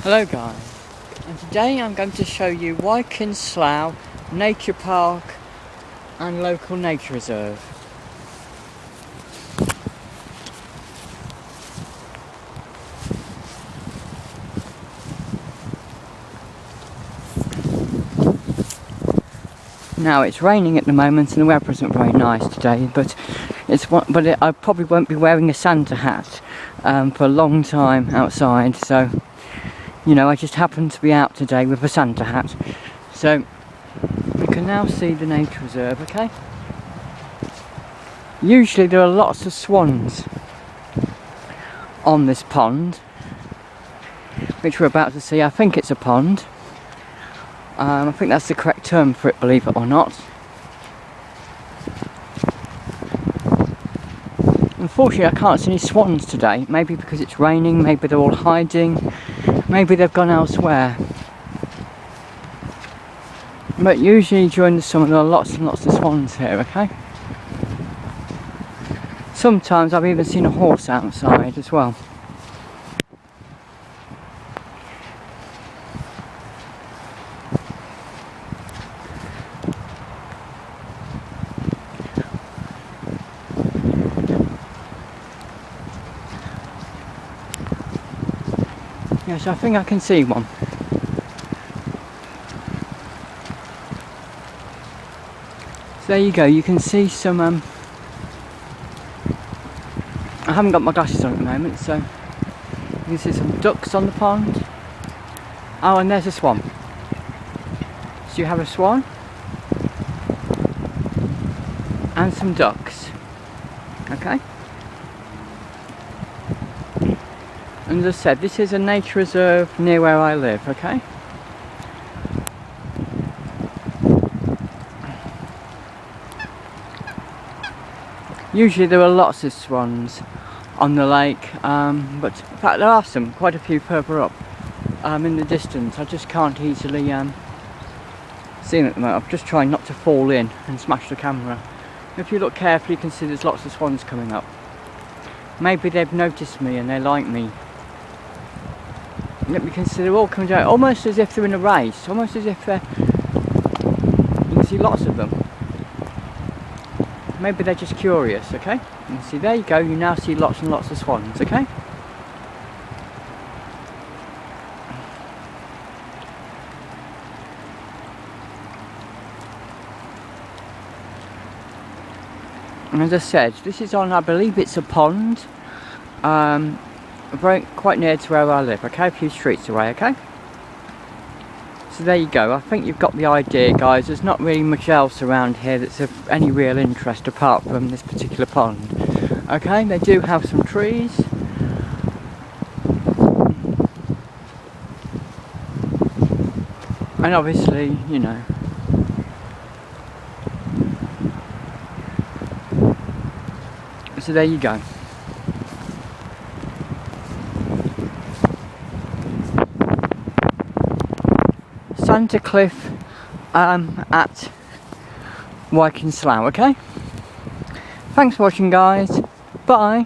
Hello guys, and today I'm going to show you Wyken, Slough Nature Park and Local Nature Reserve. Now it's raining at the moment and the weather isn't very nice today, but I probably won't be wearing a Santa hat for a long time outside, so you know, I just happened to be out today with a Santa hat. So we can now see the nature reserve, okay? Usually there are lots of swans on this pond, which we're about to see. I think it's a pond. I think that's the correct term for it, believe it or not. Unfortunately, I can't see any swans today. Maybe because it's raining, maybe they're all hiding, maybe they've gone elsewhere. But usually during the summer there are lots and lots of swans here, okay? Sometimes I've even seen a horse outside as well. Yes, I think I can see one. So there you go, you can see some, I haven't got my glasses on at the moment, so you can see some ducks on the pond. Oh, and there's a swan. So you have a swan and some ducks, okay? And as I said, this is a nature reserve near where I live, okay? Usually there are lots of swans on the lake, but in fact there are quite a few further up in the distance. I just can't easily see them at the moment. I'm just trying not to fall in and smash the camera. If you look carefully you can see there's lots of swans coming up. Maybe they've noticed me and they like me. Let me consider they're all coming down, almost as if they're in a race, almost as if you can see lots of them. Maybe they're just curious, okay? And see, there you go, you now see lots and lots of swans, okay? And as I said, this is on, I believe it's a pond. Quite near to where I live, okay? A few streets away, okay? So there you go, I think you've got the idea, guys. There's not really much else around here that's of any real interest apart from this particular pond. Okay, they do have some trees. And obviously, you know, so there you go. Santa Cliff at Wyken, Slough, okay? Thanks for watching, guys. Bye.